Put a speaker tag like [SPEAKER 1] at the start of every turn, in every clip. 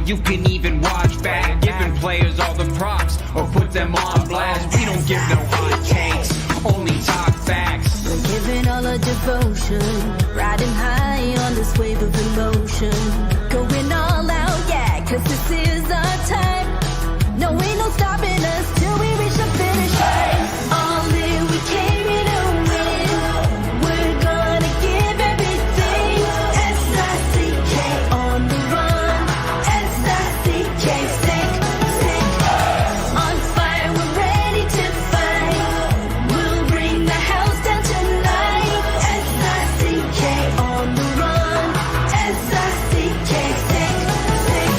[SPEAKER 1] you can even watch back. Giving players all the props or put them on blast. We don't give no hot takes, only talk facts.
[SPEAKER 2] We're giving all our devotion, riding high on this wave of emotion. Going all out, yeah, 'cause this is our time. No, ain't no stopping us till we reach the finish line. All in, we came here to win. We're gonna give everything. S-I-C-K on the run. S-I-C-K, sick, sick. On fire, we're ready to fight. We'll bring the house down tonight. S-I-C-K on the run. S-I-C-K, sick, sick.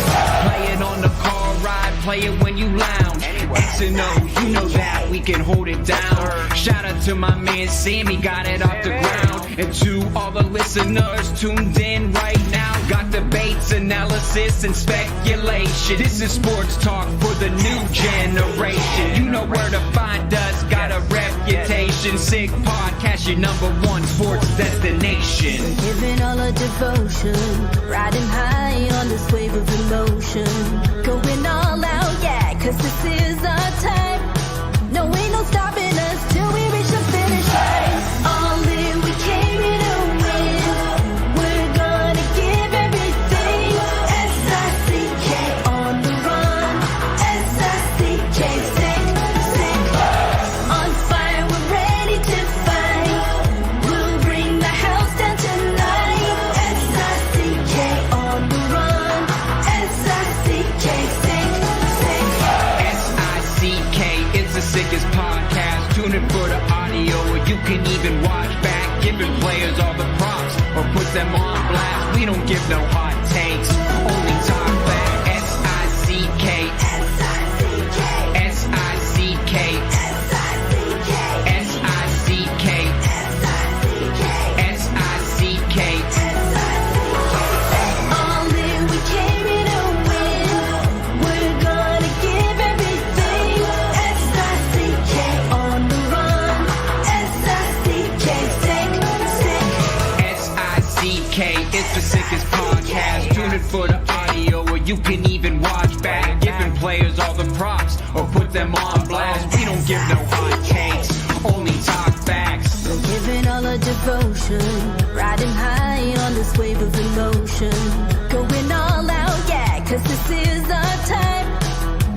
[SPEAKER 1] Play it on the car ride, play it when you lounge. X and O, you know that we can hold it down. Shout out to my man Sammy, got it off the ground. And to all the listeners tuned in right now, got debates, analysis, and speculation. This is sports talk for the new generation. You know where to find us, got a reputation. Sick podcast, your #1 sports destination.
[SPEAKER 2] Giving all our devotion, riding high on this wave of emotion. Going all out, yeah, 'cause this is our time. No, ain't no stopping us till we reach the finish line. All in, we came here to win. We're gonna give everything. S-I-C-K on the run. S-I-C-K, sick, sick. On fire, we're ready to fight. We'll bring the house down tonight. S-I-C-K on the run. S-I-C-K, sick, sick.
[SPEAKER 1] S-I-C-K is the sickest podcast. Tune in for the audio, or you can even watch back. Giving players all the props or put them on blast. We don't give no hot takes, only talk back. S-I-C-K,
[SPEAKER 2] S-I-C-K,
[SPEAKER 1] S-I-C-K,
[SPEAKER 2] S-I-C-K,
[SPEAKER 1] S-I-C-K,
[SPEAKER 2] S-I-C-K,
[SPEAKER 1] S-I-C-K.
[SPEAKER 2] all in, we came here to win. We're gonna give everything. S-I-C-K on the run. S-I-C-K, sick, sick.
[SPEAKER 1] S-I-C-K is the sickest podcast. Tune in for the audio, or you can even watch back. Giving players all the props or put them on blast. We don't give no hot takes, only talk facts.
[SPEAKER 2] We're giving all our devotion, riding high on this wave of emotion. Going all out, yeah, 'cause this is our time.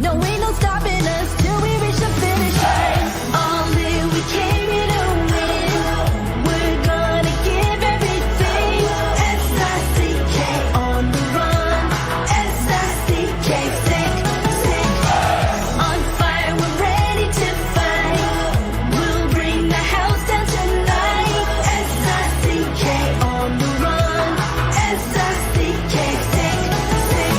[SPEAKER 2] No, ain't no stopping us till we reach the finish line. All in, we came here to win. We're gonna give everything. S-I-C-K on the run. S-I-C-K, sick, sick. On fire, we're ready to fight. We'll bring the house down tonight. S-I-C-K on the run. S-I-C-K, sick, sick.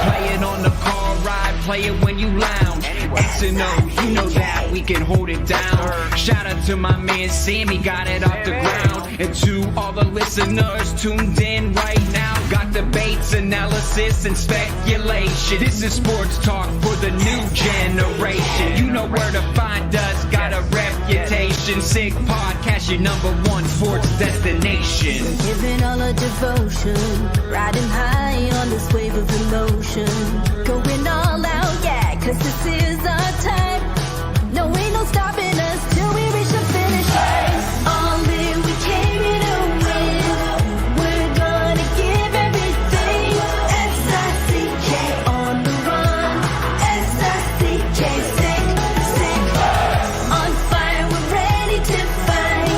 [SPEAKER 1] Play it on the car ride, play it when you lounge. X and O, you know that we can hold it down. Shout out to my man Sammy, got it off the ground. And to all the listeners tuned in right now, got debates, analysis, and speculation. This is sports talk for the new generation. You know where to find us, got a reputation. Sick podcast, your #1 sports destination.
[SPEAKER 2] Giving all our devotion, riding high on this wave of emotion. Going all out, yeah, 'cause this is our time. No, ain't no stopping us till we reach the finish line. All in, we came here to win. We're gonna give everything. S-I-C-K on the run. S-I-C-K, sick, sick. On fire, we're ready to fight.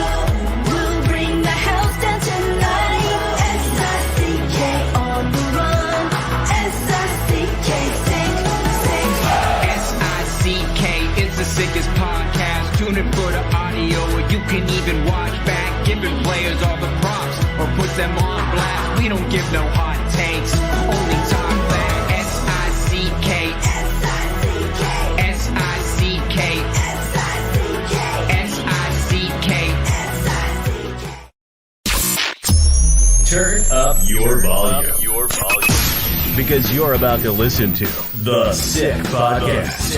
[SPEAKER 2] We'll bring the house down tonight. S-I-C-K on the run. S-I-C-K, sick, sick.
[SPEAKER 1] S-I-C-K is the sickest podcast. Tune in for the audio, or you can even watch back. Giving players all the props or put them on blast. We don't give no hot takes, only talk back. S-I-C-K,
[SPEAKER 2] S-I-C-K,
[SPEAKER 1] S-I-C-K,
[SPEAKER 2] S-I-C-K,
[SPEAKER 1] S-I-C-K.
[SPEAKER 2] S-I-C-K.
[SPEAKER 3] Turn up your volume. Because you're about to listen to The Sick Podcast.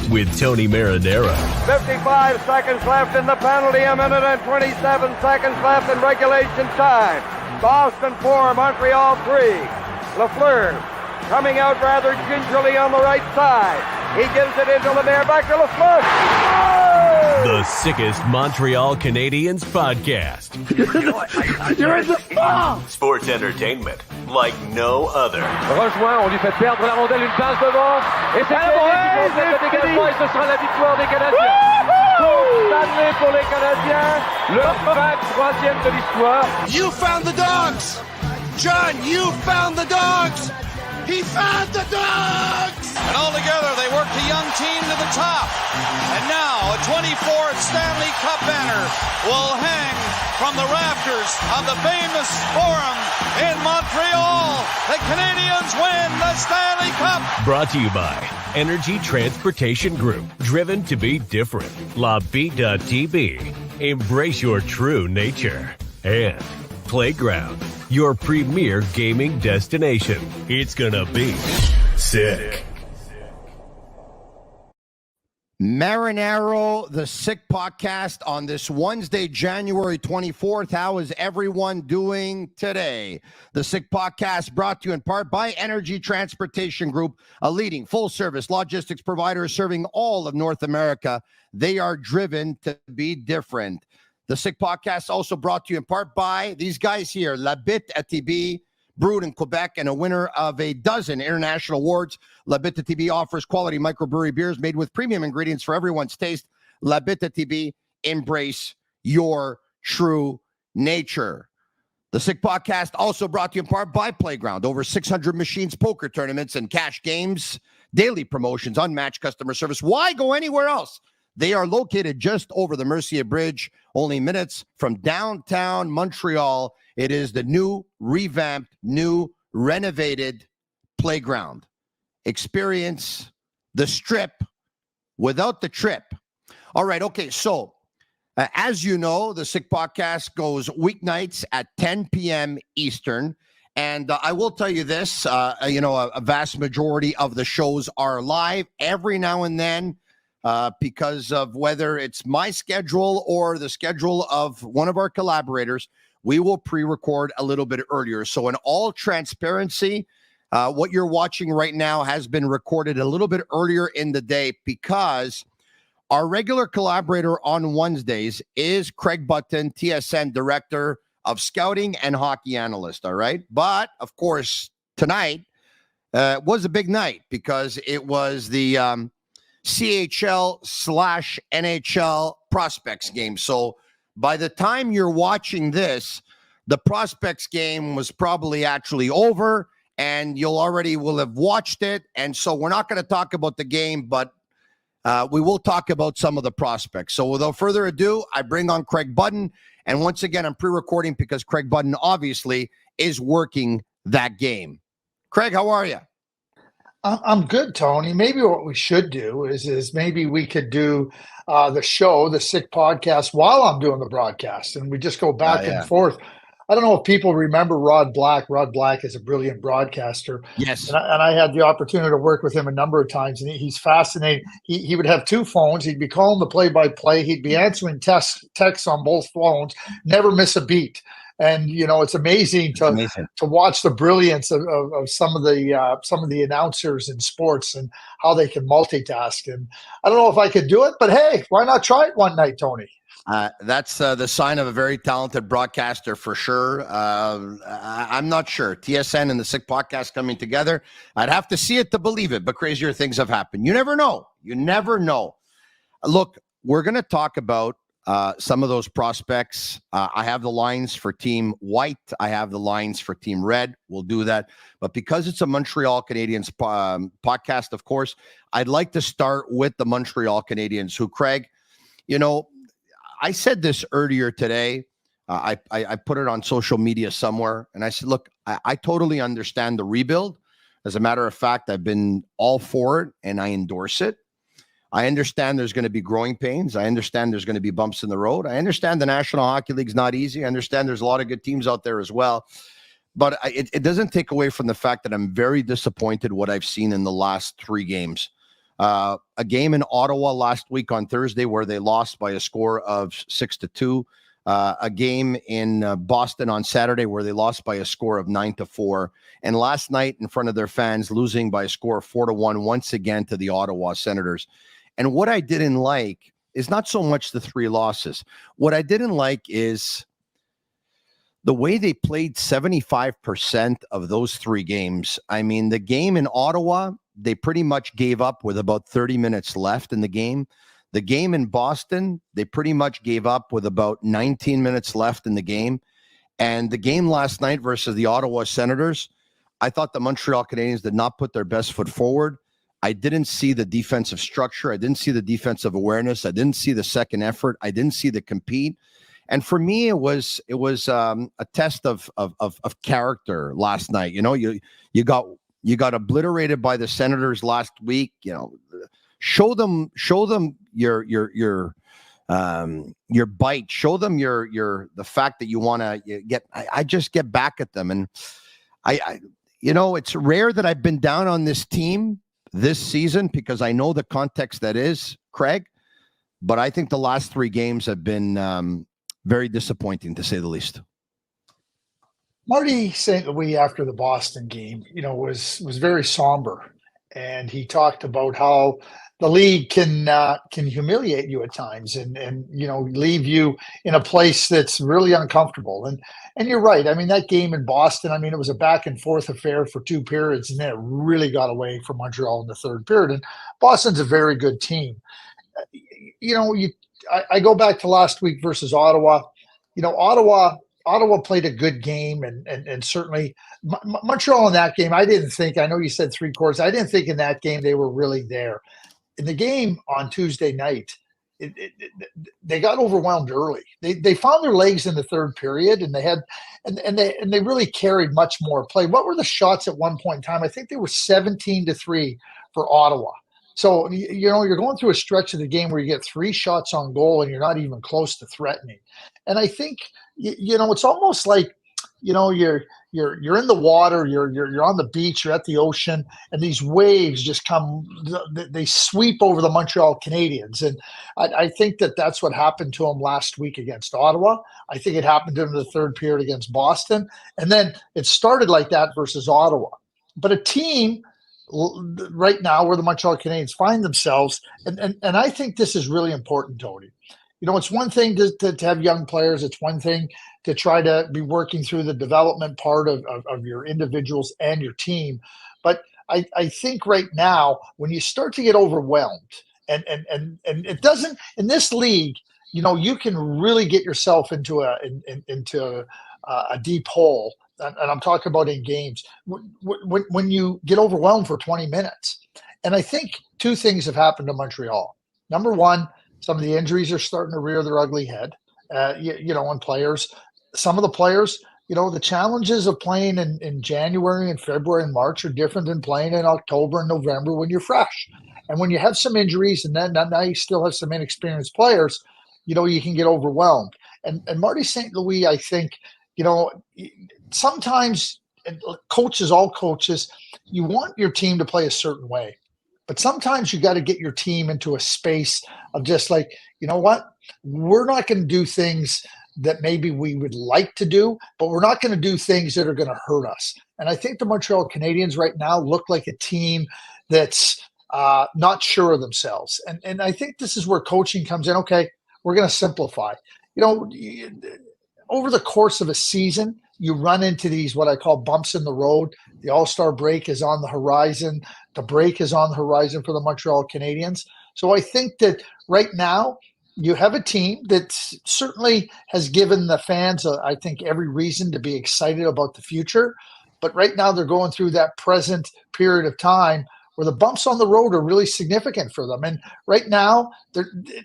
[SPEAKER 3] With Tony Marinaro.
[SPEAKER 4] 55 seconds left in the penalty, a minute and 27 seconds left in regulation time. Boston 4, Montreal 3. Lafleur coming out rather gingerly on the right side. He gives it into Lemaire, back to Lafleur.
[SPEAKER 3] The sickest Montreal Canadiens podcast.
[SPEAKER 5] You're in the ball!
[SPEAKER 3] Sports entertainment like no other.
[SPEAKER 4] Rejoint, on lui fait perdre la rondelle, une passe devant. Et c'est le dégagement, et ce sera la victoire des Canadiens. Coupe Stanley pour les Canadiens. Leur 23e de l'histoire.
[SPEAKER 5] You found the dogs! John, you found the dogs! He found the dogs! And all together, they worked a young team to the top. And now, a 24th Stanley Cup banner will hang from the rafters of the famous Forum in Montreal. The Canadiens win the Stanley Cup!
[SPEAKER 3] Brought to you by Energy Transportation Group. Driven to be different. La Vida TB. Embrace your true nature. And Playground, your premier gaming destination. It's gonna be sick.
[SPEAKER 6] Marinaro, the Sick Podcast on this Wednesday, January 24th. How is everyone doing today? The Sick Podcast brought to you in part by Energy Transportation Group, a leading full-service logistics provider serving all of North America. They are driven to be different. The Sick Podcast also brought to you in part by these guys here, La Bite ATB, brewed in Quebec and a winner of a dozen international awards. La Bite ATB offers quality microbrewery beers made with premium ingredients for everyone's taste. La Bite ATB, embrace your true nature. The Sick Podcast also brought to you in part by Playground. Over 600 machines, poker tournaments, and cash games, daily promotions, unmatched customer service. Why go anywhere else? They are located just over the Mercier Bridge, only minutes from downtown Montreal. It is the new, revamped, new, renovated Playground. Experience the Strip without the trip. All right, okay, so as you know, the Sick Podcast goes weeknights at 10 p.m. Eastern. And I will tell you this, a vast majority of the shows are live every now and then. Because of whether it's my schedule or the schedule of one of our collaborators, we will pre-record a little bit earlier. So in all transparency, what you're watching right now has been recorded a little bit earlier in the day because our regular collaborator on Wednesdays is Craig Button, TSN Director of Scouting and Hockey Analyst, all right? But, of course, tonight was a big night because it was the CHL/NHL prospects game. So by the time you're watching this, the prospects game was probably actually over and you'll already will have watched it. And so we're not going to talk about the game, but we will talk about some of the prospects. So without further ado, I bring on Craig Button. And once again, I'm pre-recording because Craig Button obviously is working that game. Craig, how are you?
[SPEAKER 7] I'm good, Tony. Maybe what we should do is maybe we could do the show, the Sick Podcast, while I'm doing the broadcast, and we just go back and forth. I don't know if people remember Rod Black. Rod Black is a brilliant broadcaster.
[SPEAKER 6] Yes.
[SPEAKER 7] And I had the opportunity to work with him a number of times, and he's fascinating. He would have two phones. He'd be calling the play-by-play. He'd be answering texts on both phones, never miss a beat. And it's amazing to watch the brilliance of some of the announcers in sports and how they can multitask. And I don't know if I could do it, but hey, why not try it one night, Tony?
[SPEAKER 6] That's the sign of a very talented broadcaster for sure. I'm not sure. TSN and the Sick Podcast coming together. I'd have to see it to believe it, but crazier things have happened. You never know. You never know. Look, we're going to talk about some of those prospects. I have the lines for Team White. I have the lines for Team Red. We'll do that. But because it's a Montreal Canadiens podcast, of course, I'd like to start with the Montreal Canadiens, who, Craig, I said this earlier today. I put it on social media somewhere, and I said, look, I totally understand the rebuild. As a matter of fact, I've been all for it, and I endorse it. I understand there's going to be growing pains. I understand there's going to be bumps in the road. I understand the National Hockey League's not easy. I understand there's a lot of good teams out there as well. But it doesn't take away from the fact that I'm very disappointed what I've seen in the last 3 games. A game in Ottawa last week on Thursday where they lost by a score of 6-2. a game in Boston on Saturday where they lost by a score of 9-4, and last night in front of their fans, losing by a score of 4-1 once again to the Ottawa Senators. And what I didn't like is not so much the 3 losses. What I didn't like is the way they played 75% of those 3 games. I mean, the game in Ottawa, they pretty much gave up with about 30 minutes left in the game. The game in Boston, they pretty much gave up with about 19 minutes left in the game. And the game last night versus the Ottawa Senators, I thought the Montreal Canadiens did not put their best foot forward. I didn't see the defensive structure. I didn't see the defensive awareness. I didn't see the second effort. I didn't see the compete. And for me, it was a test of character last night. You know, you got obliterated by the Senators last week. You know, show them your bite. Show them the fact that you want to get. I just get back at them, and I it's rare that I've been down on this team this season because I know the context that is, Craig. But I think the last 3 games have been very disappointing, to say the least.
[SPEAKER 7] Marty St. Louis, after the Boston game, was very somber, and he talked about how the league can humiliate you at times and leave you in a place that's really uncomfortable. And you're right. I mean, that game in Boston, I mean, it was a back and forth affair for 2 periods, and then it really got away from Montreal in the 3rd period. And Boston's a very good team. I go back to last week versus Ottawa. Ottawa played a good game, and certainly Montreal in that game, I didn't think, I know you said 3 quarters, I didn't think in that game they were really there. In the game on Tuesday night, they got overwhelmed early. They found their legs in the 3rd period, and they really carried much more play. What were the shots at one point in time? I think they were 17-3 for Ottawa. So, you're going through a stretch of the game where you get 3 shots on goal and you're not even close to threatening. And I think, it's almost like, you're in the water, you're on the beach, you're at the ocean, and these waves just come, they sweep over the Montreal Canadiens. And I think that's what happened to them last week against Ottawa. I think it happened to them in the 3rd period against Boston. And then it started like that versus Ottawa. But a team right now where the Montreal Canadiens find themselves, and I think this is really important, Tony. It's one thing to have young players. It's one thing to try to be working through the development part of your individuals and your team. But I think right now, when you start to get overwhelmed, and it doesn't, in this league, you can really get yourself into a deep hole. And I'm talking about in games, when you get overwhelmed for 20 minutes. And I think 2 things have happened to Montreal. Number one, some of the injuries are starting to rear their ugly head, in players. Some of the players, the challenges of playing in January and February and March are different than playing in October and November when you're fresh. And when you have some injuries and then now you still have some inexperienced players, you can get overwhelmed. And Marty St. Louis, I think, sometimes all coaches, you want your team to play a certain way. But sometimes you got to get your team into a space of just like, we're not going to do things that maybe we would like to do, but we're not going to do things that are going to hurt us. And I think the Montreal Canadiens right now look like a team that's not sure of themselves. And I think this is where coaching comes in. Okay, we're going to simplify. Over the course of a season, you run into these, what I call bumps in the road. The All-Star break is on the horizon. The break is on the horizon for the Montreal Canadiens. So I think that right now you have a team that certainly has given the fans, I think, every reason to be excited about the future. But right now they're going through that present period of time where the bumps on the road are really significant for them. And right now,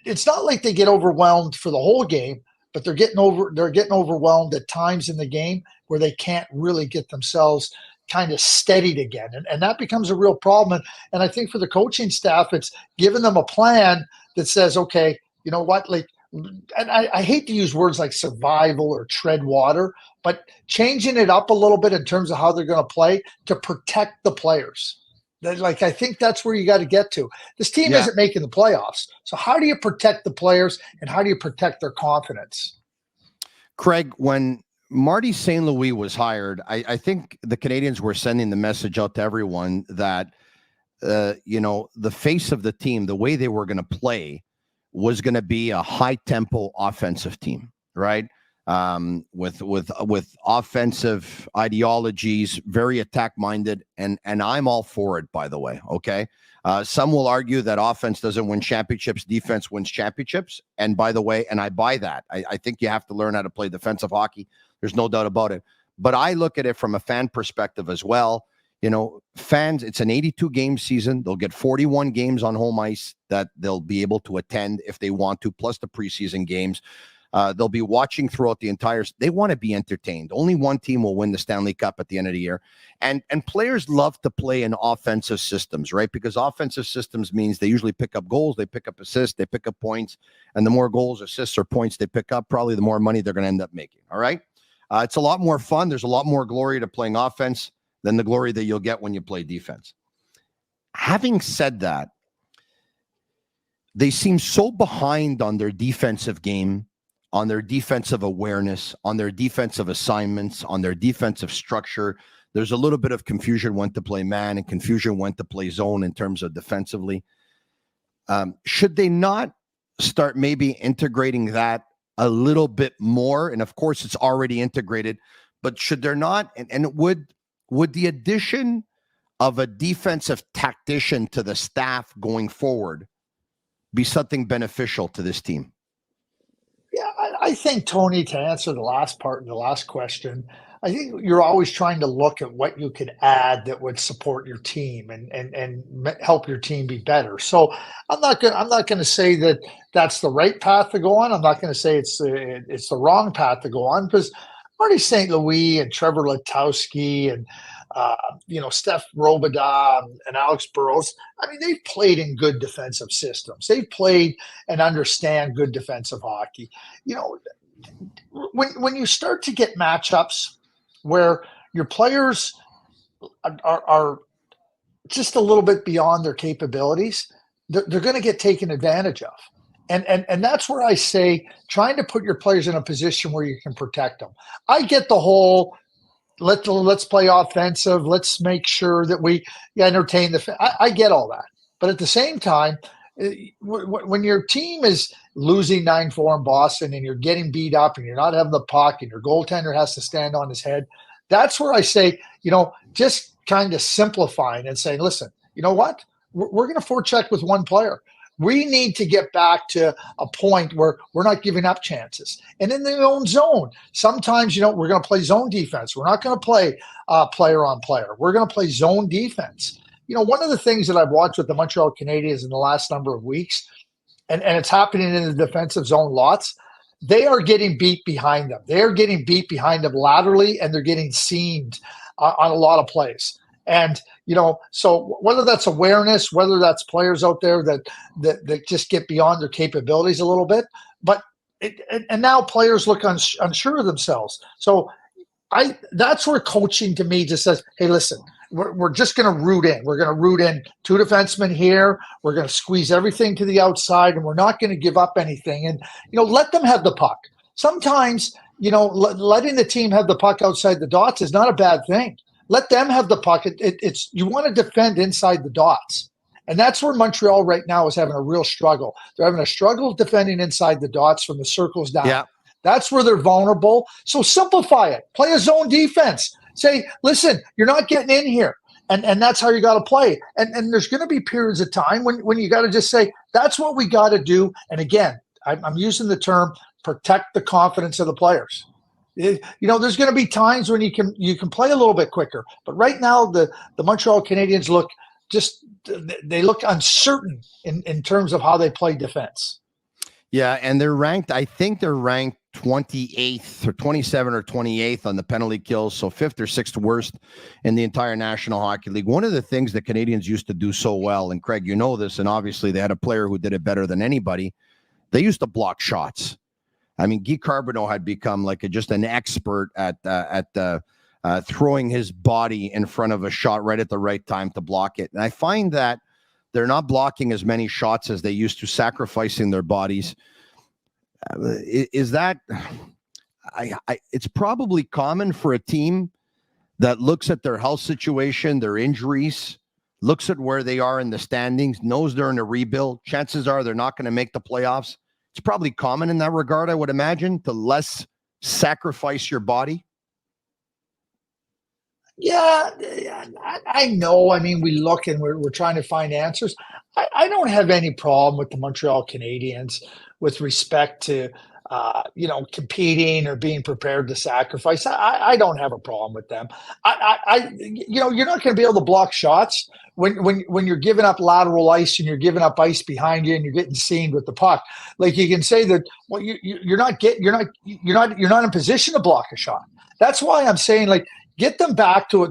[SPEAKER 7] it's not like they get overwhelmed for the whole game, but they're getting overwhelmed at times in the game where they can't really get themselves kind of steadied again. And that becomes a real problem. And I think for the coaching staff, it's giving them a plan that says, okay, you know what, like, and I hate to use words like survival or tread water, but changing it up a little bit in terms of how they're going to play to protect the players. Like, I think that's where you got to get to. This team isn't making the playoffs. So how do you protect the players and how do you protect their confidence?
[SPEAKER 6] Craig, when Marty St. Louis was hired, I think the Canadiens were sending the message out to everyone that, the face of the team, the way they were going to play was going to be a high tempo offensive team, right? With offensive ideologies, very attack minded. And I'm all for it, by the way. Okay. Some will argue that offense doesn't win championships, defense wins championships. And by the way, and I buy that. I think you have to learn how to play defensive hockey. There's no doubt about it. But I look at it from a fan perspective as well. Fans, it's an 82 game season. They'll get 41 games on home ice that they'll be able to attend if they want to, plus the preseason games. They'll be watching throughout the entire. They want to be entertained. Only one team will win the Stanley Cup at the end of the year. And players love to play in offensive systems, right? Because offensive systems means they usually pick up goals, they pick up assists, they pick up points. And the more goals, assists, or points they pick up, probably the more money they're going to end up making. All right. It's a lot more fun. There's a lot more glory to playing offense than the glory that you'll get when you play defense. Having said that, they seem so behind on their defensive game, on their defensive awareness, on their defensive assignments, on their defensive structure. There's a little bit of confusion when to play man and confusion when to play zone in terms of defensively. Should they not start maybe integrating that a little bit more? And of course, it's already integrated, but should there not? And would the addition of a defensive tactician to the staff going forward be something beneficial to this team?
[SPEAKER 7] Yeah, I think, Tony, to answer the last part of the last question, I think you're always trying to look at what you could add that would support your team and help your team be better. So I'm not going to say that that's the right path to go on. I'm not going to say it's the wrong path to go on, because Marty St. Louis and Trevor Letowski and Steph Robidas and Alex Burrows, I mean, they've played in good defensive systems. They've played and understand good defensive hockey. When you start to get matchups where your players are just a little bit beyond their capabilities, they're going to get taken advantage of. And that's where I say trying to put your players in a position where you can protect them. I get the whole let's play offensive. Let's make sure that we entertain I get all that. But at the same time, when your team is losing 9-4 in Boston and you're getting beat up and you're not having the puck and your goaltender has to stand on his head, that's where I say, just kind of simplifying and saying, listen, you know what? We're going to forecheck with one player. We need to get back to a point where we're not giving up chances. And in their own zone, sometimes, we're going to play zone defense. We're not going to play player on player. We're going to play zone defense. One of the things that I've watched with the Montreal Canadiens in the last number of weeks, and it's happening in the defensive zone lots, they are getting beat behind them. They're getting beat behind them laterally, and they're getting seamed on a lot of plays. And, so whether that's awareness, whether that's players out there that just get beyond their capabilities a little bit, and now players look unsure of themselves. So that's where coaching to me just says, hey, listen, we're just going to root in. We're going to root in two defensemen here. We're going to squeeze everything to the outside, and we're not going to give up anything. And, let them have the puck. Sometimes, letting the team have the puck outside the dots is not a bad thing. Let them have the puck. It's you want to defend inside the dots. And that's where Montreal right now is having a real struggle. They're having a struggle defending inside the dots from the circles down.
[SPEAKER 6] Yeah.
[SPEAKER 7] That's where they're vulnerable. So simplify it. Play a zone defense. Say, listen, you're not getting in here. And that's how you got to play. And there's going to be periods of time when you got to just say, that's what we got to do. And again, I'm using the term protect the confidence of the players. There's going to be times when you can play a little bit quicker. But right now, the Montreal Canadiens look uncertain in terms of how they play defense.
[SPEAKER 6] Yeah, and they're ranked 28th or 27 or 28th on the penalty kills, so 5th or 6th worst in the entire National Hockey League. One of the things the Canadiens used to do so well, and Craig, you know this, and obviously they had a player who did it better than anybody, they used to block shots. I mean, Guy Carbonneau had become just an expert at throwing his body in front of a shot right at the right time to block it. And I find that they're not blocking as many shots as they used to, sacrificing their bodies. Is that it's probably common for a team that looks at their health situation, their injuries, looks at where they are in the standings, knows they're in a rebuild. Chances are they're not going to make the playoffs. It's probably common in that regard, I would imagine, to less sacrifice your body.
[SPEAKER 7] Yeah, I know. I mean, we look and we're trying to find answers. I don't have any problem with the Montreal Canadiens with respect to, competing or being prepared to sacrifice. I don't have a problem with them. You're not going to be able to block shots when you're giving up lateral ice and you're giving up ice behind you and you're getting seamed with the puck. Like you can say that, well, you're not in position to block a shot. That's why I'm saying, like, get them back to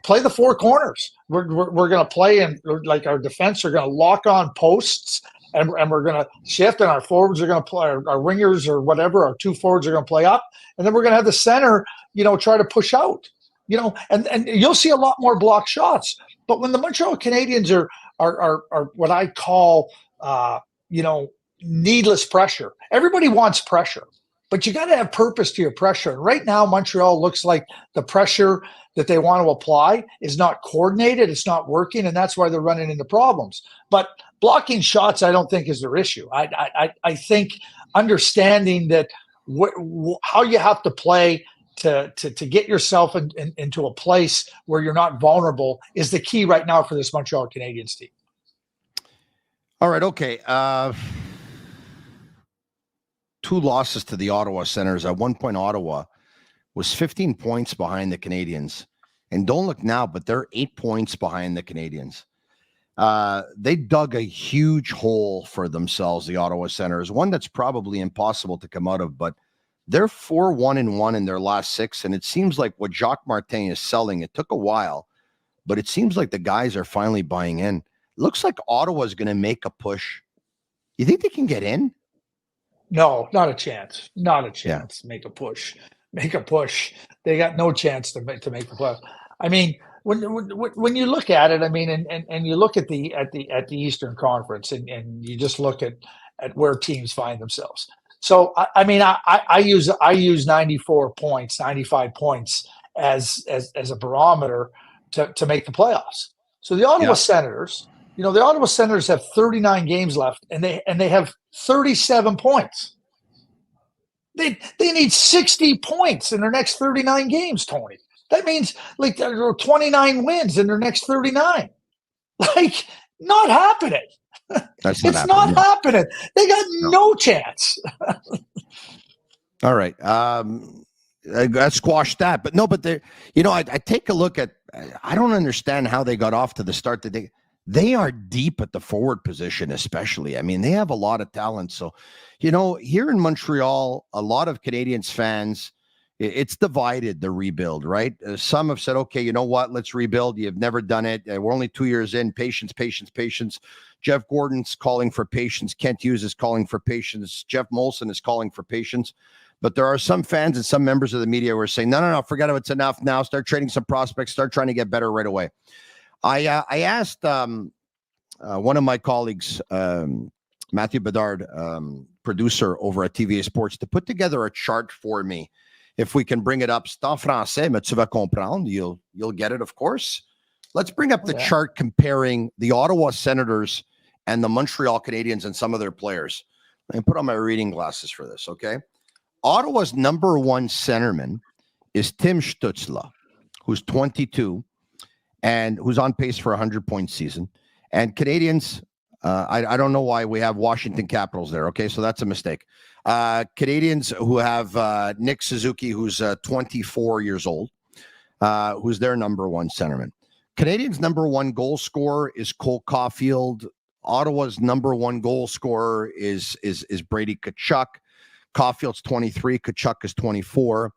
[SPEAKER 7] play the four corners. We're going to play, and like our defense are going to lock on posts, and we're going to shift, and our forwards are going to play, our wingers or whatever, our two forwards are going to play up, and then we're going to have the center, try to push out, and you'll see a lot more block shots. But when the Montreal Canadiens are what I call, needless pressure. Everybody wants pressure. But you got to have purpose to your pressure. And right now, Montreal looks like the pressure that they want to apply is not coordinated. It's not working, and that's why they're running into problems. But blocking shots, I don't think is their issue. I think understanding that how you have to play to get yourself into a place where you're not vulnerable is the key right now for this Montreal Canadiens team.
[SPEAKER 6] All right, okay. 2 losses to the Ottawa Senators. At one point, Ottawa was 15 points behind the Canadiens. And don't look now, but they're 8 points behind the Canadiens. They dug a huge hole for themselves, the Ottawa Senators, one that's probably impossible to come out of, but they're 4-1-1 in their last 6, and it seems like what Jacques Martin is selling, it took a while, but it seems like the guys are finally buying in. Looks like Ottawa's going to make a push. You think they can get in?
[SPEAKER 7] No, not a chance. Not a chance. Yeah. Make a push. They got no chance to make the play. I mean, when you look at it, I mean, and you look at the Eastern Conference, and you just look at where teams find themselves. So I use 94 points, 95 points as a barometer to make the playoffs. So the Ottawa Senators. The Ottawa Senators have 39 games left, and they have 37 points. They need 60 points in their next 39 games, Tony. That means like 29 wins in their next 39. Like, not happening. It's not happening. They got no chance.
[SPEAKER 6] All right. I squashed that. But no, but I take a look at, I don't understand how they got off to the start that they are deep at the forward position, especially. I mean, they have a lot of talent. So, here in Montreal, a lot of Canadiens fans, it's divided, the rebuild, right? Some have said, okay, you know what? Let's rebuild. You've never done it. We're only 2 years in. Patience. Jeff Gordon's calling for patience. Kent Hughes is calling for patience. Jeff Molson is calling for patience. But there are some fans and some members of the media who are saying, no, forget it. It's enough now. Start trading some prospects. Start trying to get better right away. I asked one of my colleagues, Matthew Bedard, producer over at TVA Sports, to put together a chart for me. If we can bring it up, c'est en français, mais tu vas comprendre. You'll get it, of course. Let's bring up the chart comparing the Ottawa Senators and the Montreal Canadiens and some of their players. Let me put on my reading glasses for this, okay? Ottawa's number 1 centerman is Tim Stützle, who's 22. And who's on pace for a 100-point season. And Canadiens, I don't know why we have Washington Capitals there, okay? So that's a mistake. Canadiens who have Nick Suzuki, who's 24 years old, who's their number 1 centerman. Canadiens' number 1 goal scorer is Cole Caulfield. Ottawa's number 1 goal scorer is Brady Tkachuk. Caulfield's 23, Tkachuk is 24.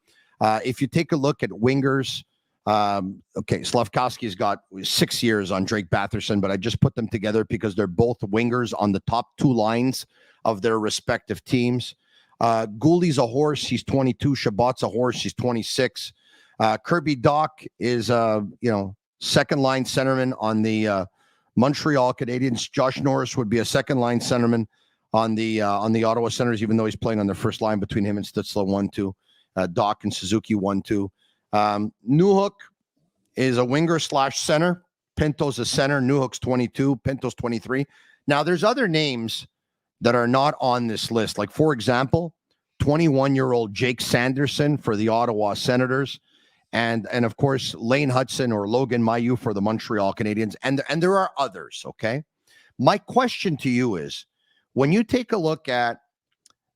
[SPEAKER 6] If you take a look at wingers, Slavkovsky's got 6 years on Drake Batherson, but I just put them together because they're both wingers on the top 2 lines of their respective teams. Goulie's a horse. He's 22. Chabot's a horse. He's 26. Kirby Dach is, second-line centerman on the Montreal Canadiens. Josh Norris would be a second-line centerman on the Ottawa Senators, even though he's playing on the first line between him and Stützle 1-2. Doc and Suzuki 1-2. Newhook is a winger / center. Pinto's a center. Newhook's 22. Pinto's 23. Now, there's other names that are not on this list. Like, for example, 21-year-old Jake Sanderson for the Ottawa Senators. And of course, Lane Hudson or Logan Mailloux for the Montreal Canadiens. And there are others, okay? My question to you is, when you take a look at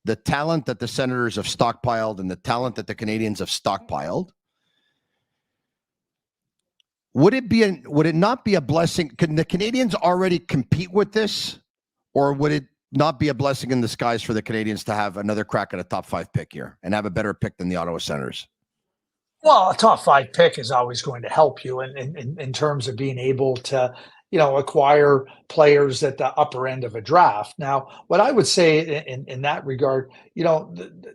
[SPEAKER 6] the talent that the Senators have stockpiled and the talent that the Canadiens have stockpiled, would it not be a blessing? Can the Canadiens already compete with this? Or would it not be a blessing in disguise for the Canadiens to have another crack at a top 5 pick here and have a better pick than the Ottawa Senators?
[SPEAKER 7] Well, a top 5 pick is always going to help you in terms of being able to, acquire players at the upper end of a draft. Now, what I would say in that regard,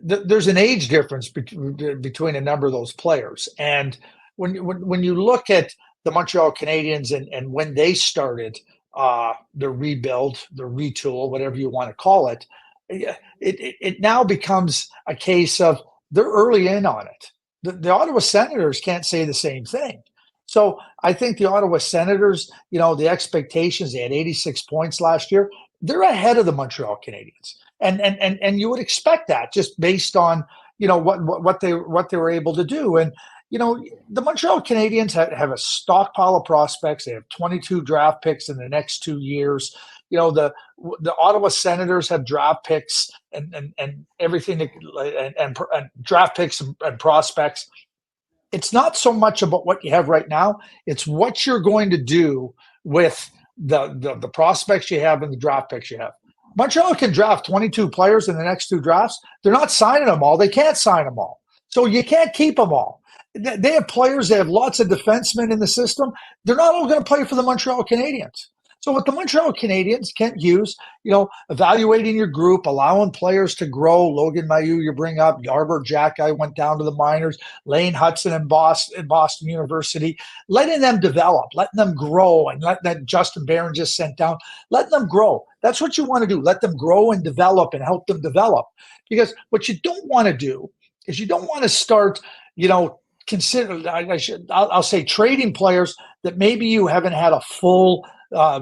[SPEAKER 7] there's an age difference between a number of those players. And when you look at the Montreal Canadiens and when they started the rebuild, the retool, whatever you want to call it, it now becomes a case of they're early in on it. The Ottawa Senators can't say the same thing. So I think the Ottawa Senators, the expectations, they had 86 points last year. They're ahead of the Montreal Canadiens. And you would expect that just based on, what they were able to do. And, the Montreal Canadiens have a stockpile of prospects. They have 22 draft picks in the next 2 years. The Ottawa Senators have draft picks and everything and draft picks and prospects. It's not so much about what you have right now. It's what you're going to do with the prospects you have and the draft picks you have. Montreal can draft 22 players in the next 2 drafts. They're not signing them all. They can't sign them all. So you can't keep them all. They have players. They have lots of defensemen in the system. They're not all going to play for the Montreal Canadiens. So with the Montreal Canadiens, Kent Hughes, evaluating your group, allowing players to grow. Logan Mailloux, you bring up. Yarber Jack, I went down to the minors. Lane Hudson in Boston University. Letting them develop, letting them grow, and letting that Justin Barron just sent down. Letting them grow. That's what you want to do. Let them grow and develop and help them develop. Because what you don't want to do is you don't want to start, I'll say trading players that maybe you haven't had a full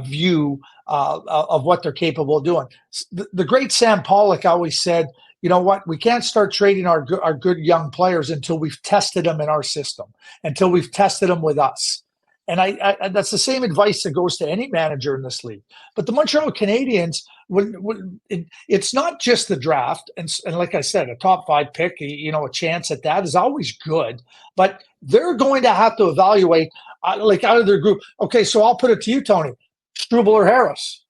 [SPEAKER 7] view of what they're capable of doing. The great Sam Pollock always said, you know what, we can't start trading our good young players until we've tested them in our system, until we've tested them with us. And I that's the same advice that goes to any manager in this league. But the Montreal Canadiens, it's not just the draft. And like I said, a top 5 pick, a chance at that is always good. But they're going to have to evaluate, out of their group. Okay, so I'll put it to you, Tony. Struble or Harris?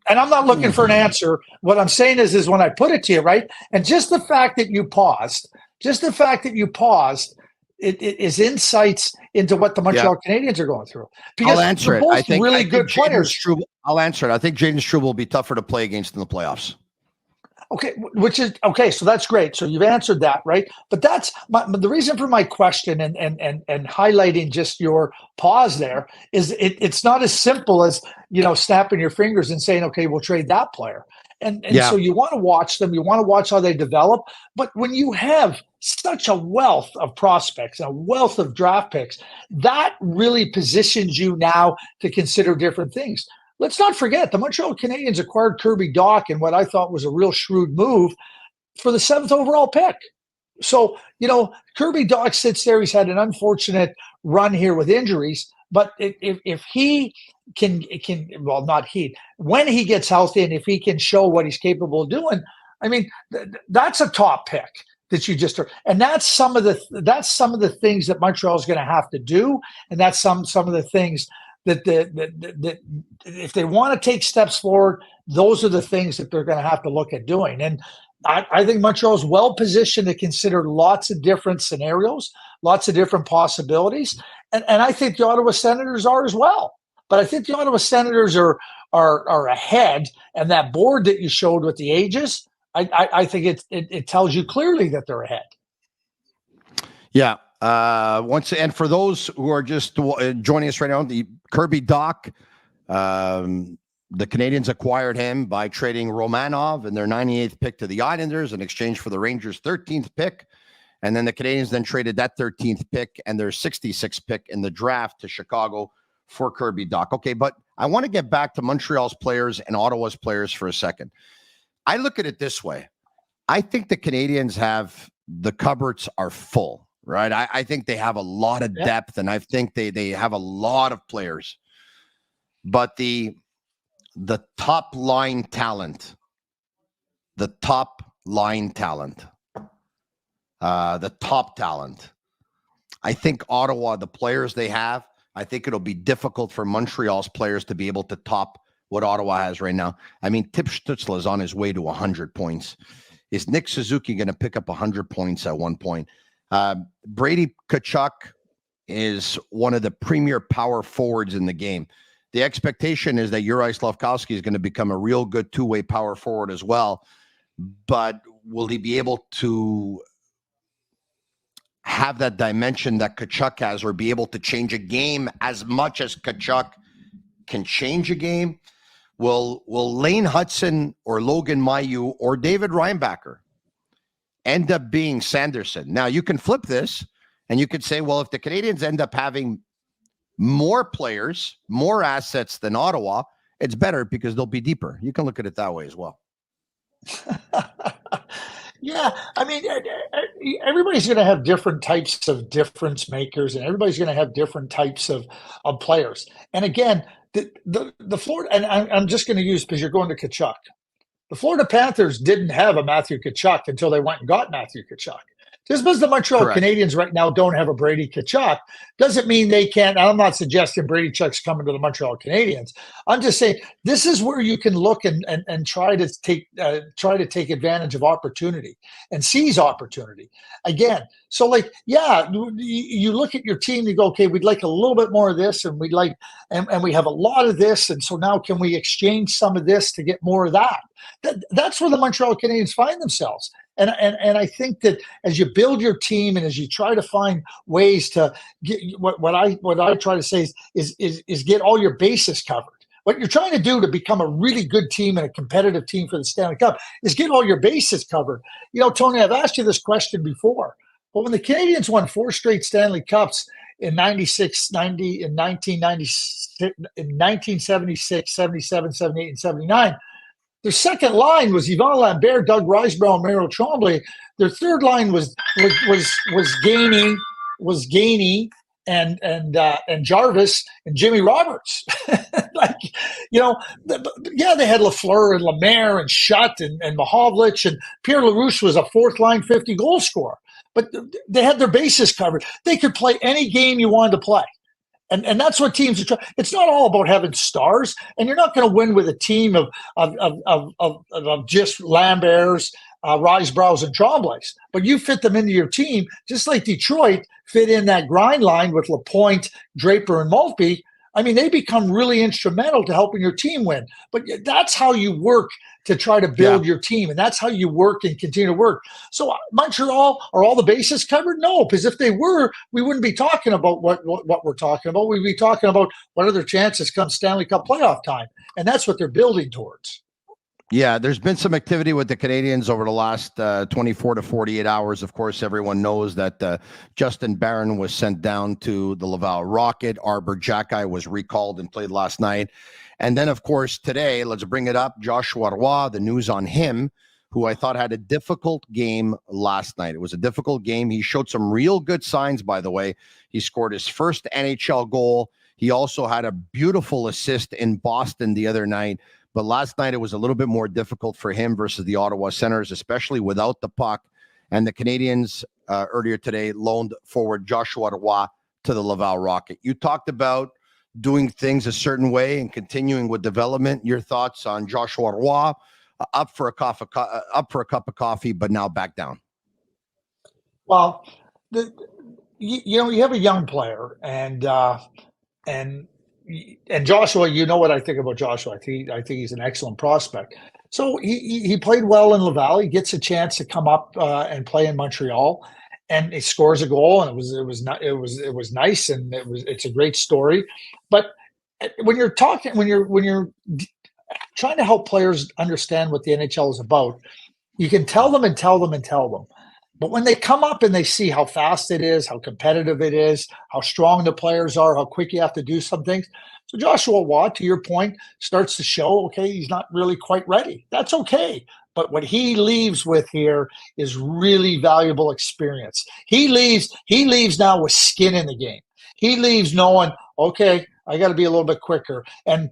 [SPEAKER 7] And I'm not looking for an answer. What I'm saying is when I put it to you, right? And just the fact that you paused, it is insights into what the Montreal Canadiens are going through. Because
[SPEAKER 6] I'll answer it.
[SPEAKER 7] Both
[SPEAKER 6] I think
[SPEAKER 7] really good players.
[SPEAKER 6] I'll answer it. I think Jaden Struble will be tougher to play against in the playoffs.
[SPEAKER 7] Okay, which is okay. So that's great. So you've answered that, right? But that's the reason for my question and highlighting just your pause there is it's not as simple as snapping your fingers and saying, okay, we'll trade that player. And so you want to watch them. You want to watch how they develop. But when you have such a wealth of prospects, a wealth of draft picks, that really positions you now to consider different things. Let's not forget, the Montreal Canadiens acquired Kirby Dach in what I thought was a real shrewd move for the 7th overall pick. So, Kirby Dach sits there. He's had an unfortunate run here with injuries. But if he can, well, not he, when he gets healthy and if he can show what he's capable of doing, I mean, that's a top pick that you just – and that's some of the things that Montreal is going to have to do, and that's some of the things – that if they want to take steps forward, those are the things that they're going to have to look at doing. And I think Montreal is well positioned to consider lots of different scenarios, lots of different possibilities. And I think the Ottawa Senators are as well. But I think the Ottawa Senators are ahead. And that board that you showed with the ages, I think it tells you clearly that they're ahead.
[SPEAKER 6] Yeah. And for those who are just joining us right now, the Kirby Dach, the Canadiens acquired him by trading Romanov and their 98th pick to the Islanders in exchange for the Rangers' 13th pick. And then the Canadiens then traded that 13th pick and their 66th pick in the draft to Chicago for Kirby Dach. Okay, but I want to get back to Montreal's players and Ottawa's players for a second. I look at it this way. I think the Canadiens have the cupboards are full, right? I think they have a lot of depth, and I think they have a lot of players. But the top line talent, the top talent, I think Ottawa, the players they have, I think it'll be difficult for Montreal's players to be able to top what Ottawa has right now. I mean, Tip Stützle is on his way to 100 points. Is Nick Suzuki going to pick up 100 points at one point? Brady Tkachuk is one of the premier power forwards in the game. The expectation is that Juraj Slafkovsky is going to become a real good two-way power forward as well. But will he be able to have that dimension that Tkachuk has, or be able to change a game as much as Tkachuk can change a game? Will Lane Hudson or Logan Mailloux or David Reinbacher end up being Sanderson? Now, you can flip this and you could say, well, if the Canadiens end up having more players, more assets than Ottawa, it's better because they'll be deeper. You can look at it that way as well.
[SPEAKER 7] Yeah, I mean, everybody's going to have different types of difference makers, and everybody's going to have different types of players. And again, the Florida, and I'm just going to use, because you're going to Tkachuk, the Florida Panthers didn't have a Matthew Tkachuk until they went and got Matthew Tkachuk. Just because the Montreal Canadiens right now don't have a Brady Tkachuk doesn't mean they can't. I'm not suggesting Brady Tkachuk's coming to the Montreal Canadiens. I'm just saying this is where you can look and try to take advantage of opportunity and seize opportunity. Again, so like, yeah, you look at your team, you go, okay, we'd like a little bit more of this, and we'd like, and we have a lot of this, and so now can we exchange some of this to get more of that? That's where the Montreal Canadiens find themselves. And I think that as you build your team and as you try to find ways to get what I try to say is get all your bases covered. What you're trying to do to become a really good team and a competitive team for the Stanley Cup is get all your bases covered. You know, Tony, I've asked you this question before, but when the Canadiens won 4 straight Stanley Cups in 96, 90, in 1996, in 1976, 77, 78, and 79, their second line was Yvan Lambert, Doug Risebrough, and Mario Tremblay. Their third line was Gainey and Jarvis and Jimmy Roberts. Like, you know, they had Lafleur and Lemaire and Schutt and Mahovlich, and Pierre LaRouche was a fourth line 50 goal scorer. But they had their bases covered. They could play any game you wanted to play. And that's what teams are trying. It's not all about having stars, and you're not going to win with a team of just Lamberts, Risebroughs, and Tremblays. But you fit them into your team, just like Detroit fit in that grind line with Lapointe, Draper, and Maltby. I mean, they become really instrumental to helping your team win. But that's how you work to try to build your team, and that's how you work and continue to work. So Montreal, are all the bases covered? No, because if they were, we wouldn't be talking about what we're talking about. We'd be talking about what are their chances come Stanley Cup playoff time, and that's what they're building towards.
[SPEAKER 6] Yeah, there's been some activity with the Canadiens over the last 24 to 48 hours. Of course, everyone knows that Justin Barron was sent down to the Laval Rocket. Arbor Jacki was recalled and played last night. And then, of course, today, let's bring it up, Joshua Roy, the news on him, who I thought had a difficult game last night. It was a difficult game. He showed some real good signs, by the way. He scored his first NHL goal. He also had a beautiful assist in Boston the other night. But last night, it was a little bit more difficult for him versus the Ottawa Senators, especially without the puck. And the Canadiens earlier today loaned forward Joshua Roy to the Laval Rocket. You talked about doing things a certain way and continuing with development. Your thoughts on Joshua Roy, up for a cup of coffee, but now back down?
[SPEAKER 7] Well, you have a young player, and Joshua, you know what I think about Joshua. I think he's an excellent prospect. So he played well in Laval. He gets a chance to come up and play in Montreal, and he scores a goal, and it was nice, and it's a great story. But when you're trying to help players understand what the NHL is about. You can tell them and tell them and tell them. But when they come up and they see how fast it is, how competitive it is, how strong the players are, how quick you have to do some things. So Joshua Watt, to your point, starts to show, okay, he's not really quite ready. That's okay. But what he leaves with here is really valuable experience. He leaves now with skin in the game. He leaves knowing, okay, I got to be a little bit quicker. And,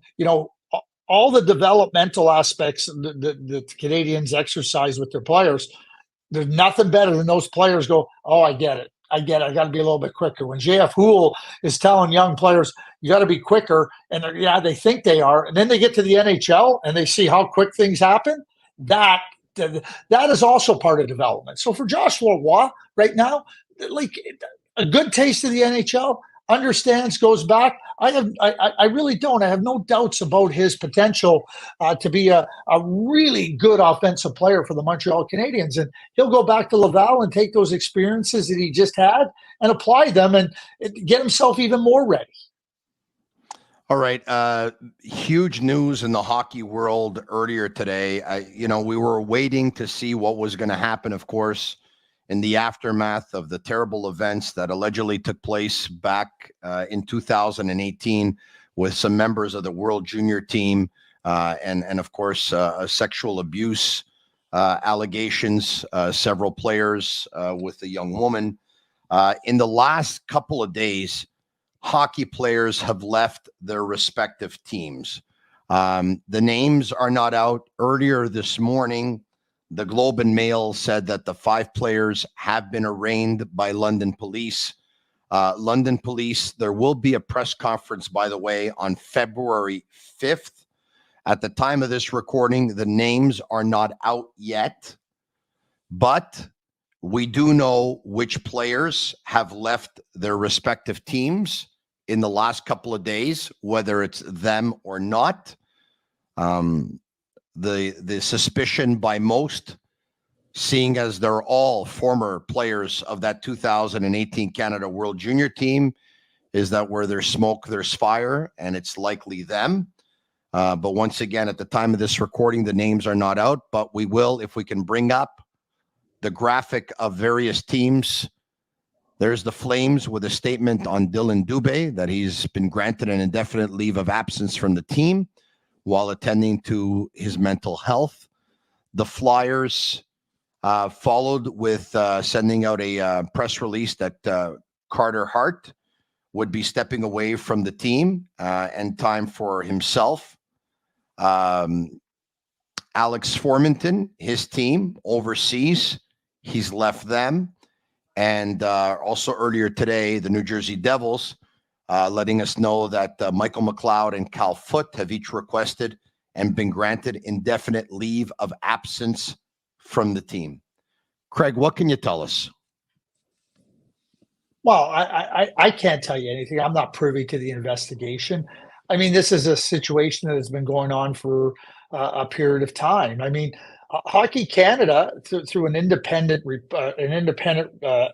[SPEAKER 7] all the developmental aspects the Canadiens exercise with their players, there's nothing better than those players go, oh, I get it. I got to be a little bit quicker. When JF Houle is telling young players, you got to be quicker, and they think they are, and then they get to the NHL and they see how quick things happen, that is also part of development. So for Joshua Waugh right now, like a good taste of the NHL, understands, goes back. I really don't. I have no doubts about his potential to be a really good offensive player for the Montreal Canadiens. And he'll go back to Laval and take those experiences that he just had and apply them and get himself even more ready.
[SPEAKER 6] All right. Huge news in the hockey world earlier today. We were waiting to see what was going to happen, of course, in the aftermath of the terrible events that allegedly took place back in 2018 with some members of the World Junior team and of course, sexual abuse allegations, several players with a young woman. In the last couple of days, hockey players have left their respective teams. The names are not out. Earlier this morning, the Globe and Mail said that the 5 players have been arraigned by London police. London police, there will be a press conference, by the way, on February 5th. At the time of this recording, the names are not out yet, but we do know which players have left their respective teams in the last couple of days, whether it's them or not. The suspicion by most, seeing as they're all former players of that 2018 Canada World Junior team, is that where there's smoke, there's fire, and it's likely them. But once again, at the time of this recording, the names are not out, but we will, if we can bring up the graphic of various teams. There's the Flames with a statement on Dylan Dubé that he's been granted an indefinite leave of absence from the team while attending to his mental health. The Flyers followed with sending out a press release that Carter Hart would be stepping away from the team and time for himself. Alex Formenton, his team overseas, he's left them. And also earlier today, the New Jersey Devils letting us know that Michael McLeod and Cal Foote have each requested and been granted indefinite leave of absence from the team. Craig, what can you tell us?
[SPEAKER 7] Well, I can't tell you anything. I'm not privy to the investigation. I mean, this is a situation that has been going on for a period of time. I mean, Hockey Canada, through an independent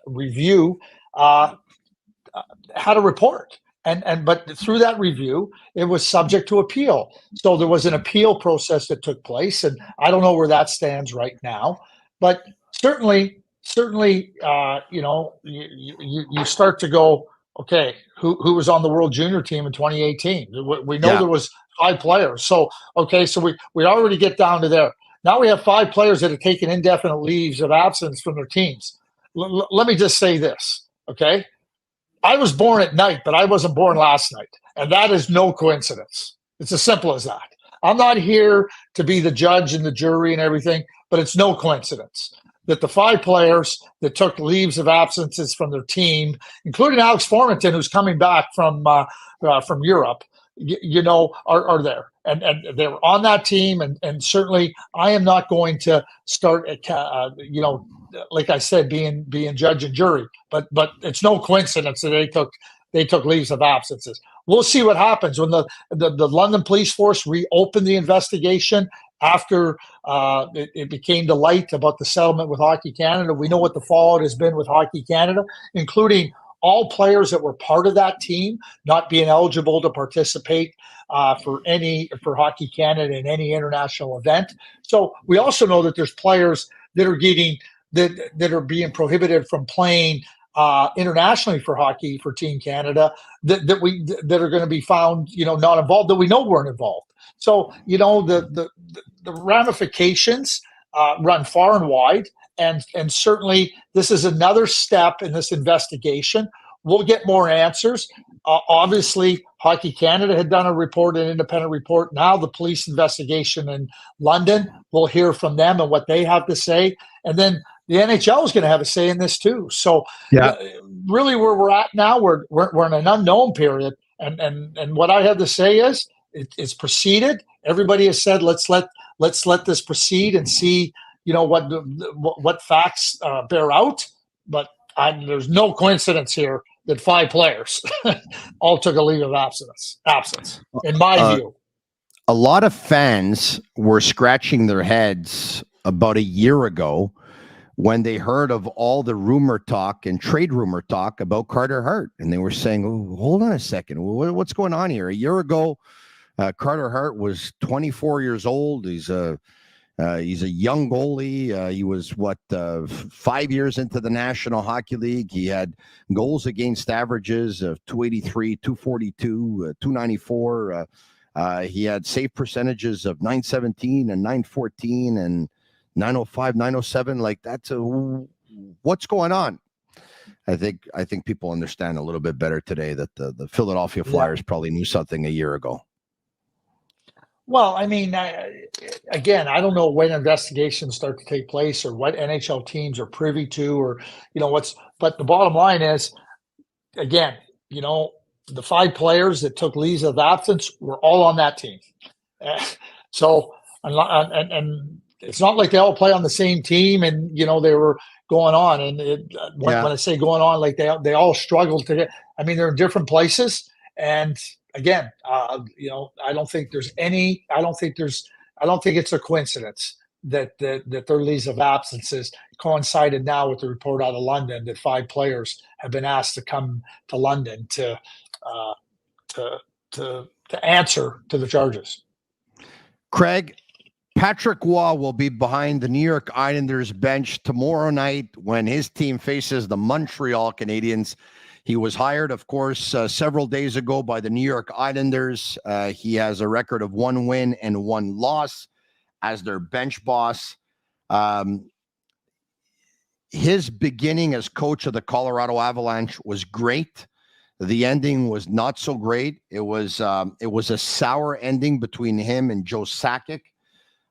[SPEAKER 7] review, had a report. But through that review, it was subject to appeal. So there was an appeal process that took place, and I don't know where that stands right now. But certainly, you start to go, okay, who was on the World Junior team in 2018? We know there was 5 players. So we already get down to there. Now we have 5 players that have taken indefinite leaves of absence from their teams. Let me just say this, okay? I was born at night, but I wasn't born last night. And that is no coincidence. It's as simple as that. I'm not here to be the judge and the jury and everything, but it's no coincidence that the 5 players that took leaves of absences from their team, including Alex Formenton, who's coming back from Europe, are there. And they were on that team. And certainly I am not going to start, like I said, being judge and jury. But it's no coincidence that they took leaves of absences. We'll see what happens when the London Police Force reopened the investigation after it became to light about the settlement with Hockey Canada. We know what the fallout has been with Hockey Canada, including all players that were part of that team not being eligible to participate for Hockey Canada in any international event. So we also know that there's players that are that are being prohibited from playing internationally for Team Canada that are going to be found, not involved, that we know weren't involved. So, the ramifications run far and wide, and certainly this is another step in this investigation. We'll get more answers. Obviously, Hockey Canada had done an independent report. Now the police investigation in London, we'll hear from them and what they have to say. And then the NHL is going to have a say in this too. So really where we're at now, we're in an unknown period. And what I have to say is it's proceeded. Everybody has said, let's let this proceed and see, what facts bear out. But there's no coincidence here that 5 players all took a leave of absence, in my view.
[SPEAKER 6] A lot of fans were scratching their heads about a year ago when they heard of all the rumor talk and trade rumor talk about Carter Hart. And they were saying, oh, hold on a second. What's going on here? A year ago, Carter Hart was 24 years old. He's a young goalie. He was 5 years into the National Hockey League. He had goals against averages of 283, 242, 294. He had save percentages of 917 and 914 and 905, 907. Like that's what's going on. I think people understand a little bit better today that the Philadelphia Flyers probably knew something a year ago.
[SPEAKER 7] Well, I mean, again, I don't know when investigations start to take place or what NHL teams are privy to, or but the bottom line is, again, the 5 players that took leaves of absence were all on that team. So, and it's not like they all play on the same team, and they were going on. And when I say going on, like they all struggled to get. I mean, they're in different places, and again, I don't think it's a coincidence that their leaves of absences coincided now with the report out of London that 5 players have been asked to come to London to answer to the charges.
[SPEAKER 6] Craig, Patrick Roy will be behind the New York Islanders bench tomorrow night when his team faces the Montreal Canadiens. He was hired, of course, several days ago by the New York Islanders. He has a record of 1 win and 1 loss as their bench boss. His beginning as coach of the Colorado Avalanche was great. The ending was not so great. It was a sour ending between him and Joe Sakic.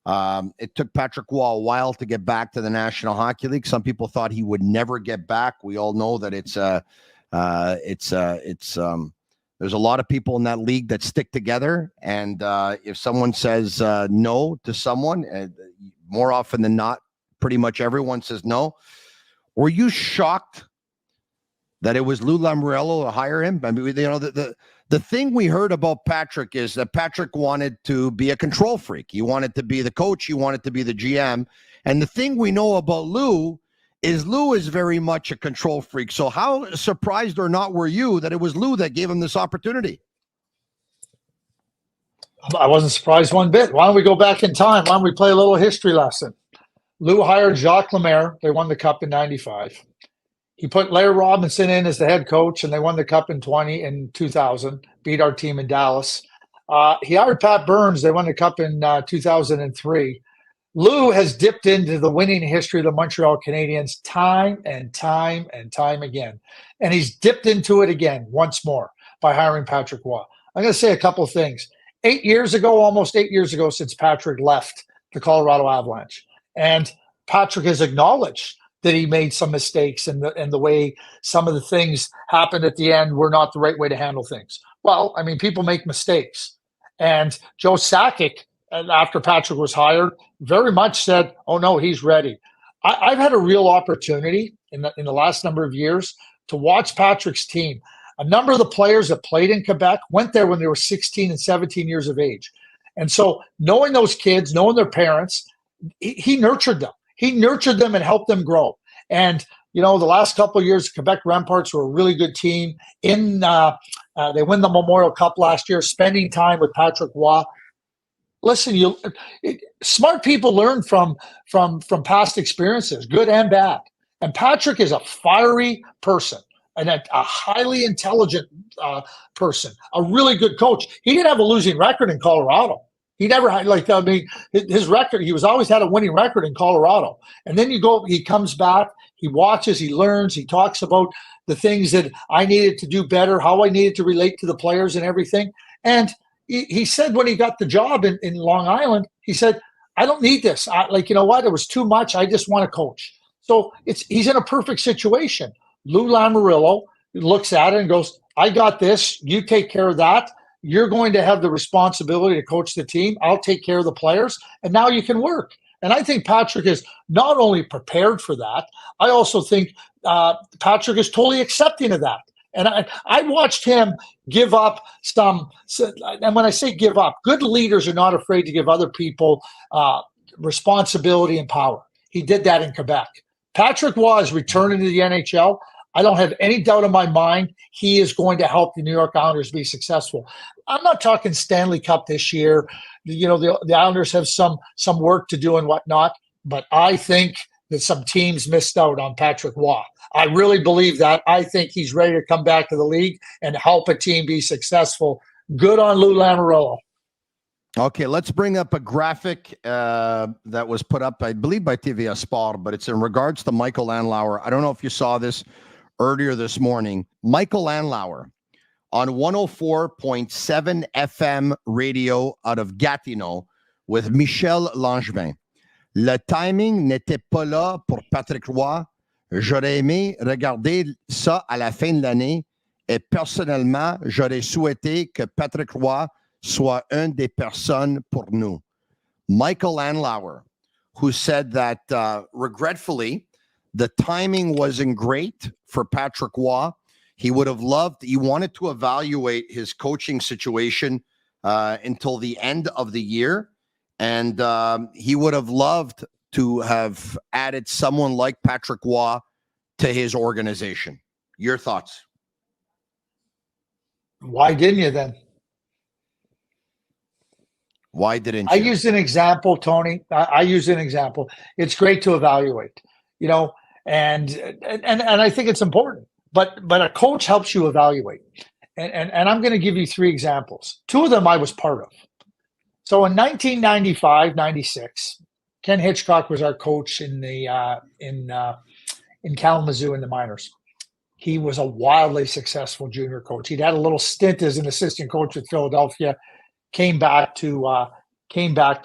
[SPEAKER 6] It took Patrick Roy a while to get back to the National Hockey League. Some people thought he would never get back. We all know that there's a lot of people in that league that stick together. And if someone says no to someone, more often than not, pretty much everyone says no. Were you shocked that it was Lou Lamoriello to hire him? I mean, the thing we heard about Patrick is that Patrick wanted to be a control freak. He wanted to be the coach. He wanted to be the GM. And the thing we know about Lou is very much a control freak. So how surprised or not were you that it was Lou that gave him this opportunity?
[SPEAKER 7] I wasn't surprised one bit. Why don't we go back in time? Why don't we play a little history lesson? Lou hired Jacques Lemaire. They won the Cup in 95. He put Larry Robinson in as the head coach, and they won the Cup in 2000, beat our team in Dallas. He hired Pat Burns. They won the Cup in 2003. Lou has dipped into the winning history of the Montreal Canadiens time and time and time again. And he's dipped into it again once more by hiring Patrick Roy. I'm going to say a couple of things. Almost 8 years ago since Patrick left the Colorado Avalanche. And Patrick has acknowledged that he made some mistakes and the way some of the things happened at the end were not the right way to handle things. Well, I mean, people make mistakes. And Joe Sakic, after Patrick was hired, very much said, oh, no, he's ready. I've had a real opportunity in the last number of years to watch Patrick's team. A number of the players that played in Quebec went there when they were 16 and 17 years of age. And so knowing those kids, knowing their parents, he nurtured them. He nurtured them and helped them grow. And the last couple of years, Quebec Remparts were a really good team. They win the Memorial Cup last year, spending time with Patrick Roy. Listen, smart people learn from past experiences, good and bad. And Patrick is a fiery person and a highly intelligent person, a really good coach. He didn't have a losing record in Colorado. He never had, his record, he was always had a winning record in Colorado. And then he comes back, he watches, he learns, he talks about the things that I needed to do better, how I needed to relate to the players and everything. And he said when he got the job in Long Island, he said, I don't need this. It was too much. I just want to coach. So he's in a perfect situation. Lou Lamoriello looks at it and goes, I got this. You take care of that. You're going to have the responsibility to coach the team. I'll take care of the players. And now you can work. And I think Patrick is not only prepared for that, I also think Patrick is totally accepting of that. And I watched him give up some, and when I say give up, good leaders are not afraid to give other people responsibility and power. He did that in Quebec. Patrick Roy is returning to the NHL. I don't have any doubt in my mind he is going to help the New York Islanders be successful. I'm not talking Stanley Cup this year. The Islanders have some work to do and whatnot, but I think that some teams missed out on Patrick Roy. I really believe that. I think he's ready to come back to the league and help a team be successful. Good on Lou Lamoriello.
[SPEAKER 6] Okay, let's bring up a graphic that was put up, I believe, by TVA Sport, but it's in regards to Michael Landauer. I don't know if you saw this earlier this morning. Michael Landauer on 104.7 FM radio out of Gatineau with Michel Langevin. Le timing n'était pas là pour Patrick Roy. J'aurais aimé regarder ça à la fin de l'année et personnellement, j'aurais souhaité que Patrick Roy soit une des personnes pour nous. Michael Landauer, who said that regretfully, the timing wasn't great for Patrick Roy. He wanted to evaluate his coaching situation until the end of the year. And he would have loved to have added someone like Patrick Roy to his organization. Your thoughts?
[SPEAKER 7] Why didn't you then?
[SPEAKER 6] Why didn't you?
[SPEAKER 7] I used an example, Tony. I used an example. It's great to evaluate, and I think it's important. But a coach helps you evaluate. And I'm going to give you 3 examples. 2 of them I was part of. So in 1995-96, Ken Hitchcock was our coach in Kalamazoo in the minors. He was a wildly successful junior coach. He'd had a little stint as an assistant coach with Philadelphia. Came back to our team as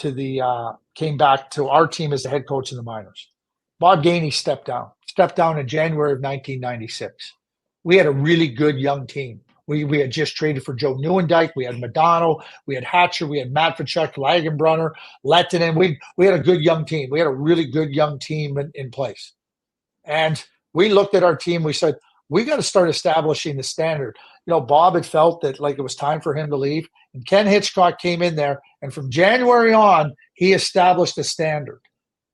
[SPEAKER 7] the head coach in the minors. Bob Gainey stepped down in January of 1996. We had a really good young team. We had just traded for Joe Nieuwendyk. We had Madonna. We had Hatcher. We had Matvichuk, Lagenbrunner, Lettinen. We had a good young team. We had a really good young team in place. And we looked at our team. We said, we got to start establishing the standard. Bob had felt that it was time for him to leave. And Ken Hitchcock came in there. And from January on, he established a standard.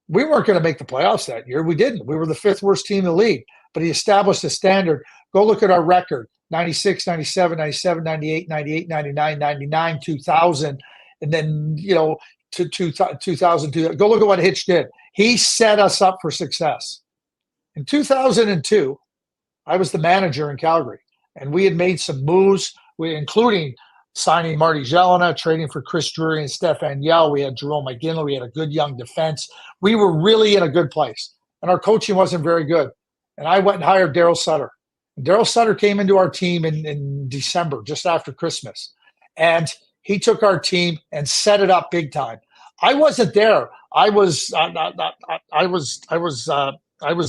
[SPEAKER 7] We weren't going to make the playoffs that year. We didn't. We were the 5th worst team in the league. But he established a standard. Go look at our record. 96, 97, 97, 98, 98, 99, 99, 2000. And then, to 2002. Go look at what Hitch did. He set us up for success. In 2002, I was the manager in Calgary. And we had made some moves, including signing Marty Jelena, trading for Chris Drury and Stefan Yell. We had Jerome McGinley. We had a good young defense. We were really in a good place. And our coaching wasn't very good. And I went and hired Daryl Sutter. Daryl Sutter came into our team in December, just after Christmas. And he took our team and set it up big time. I wasn't there. I was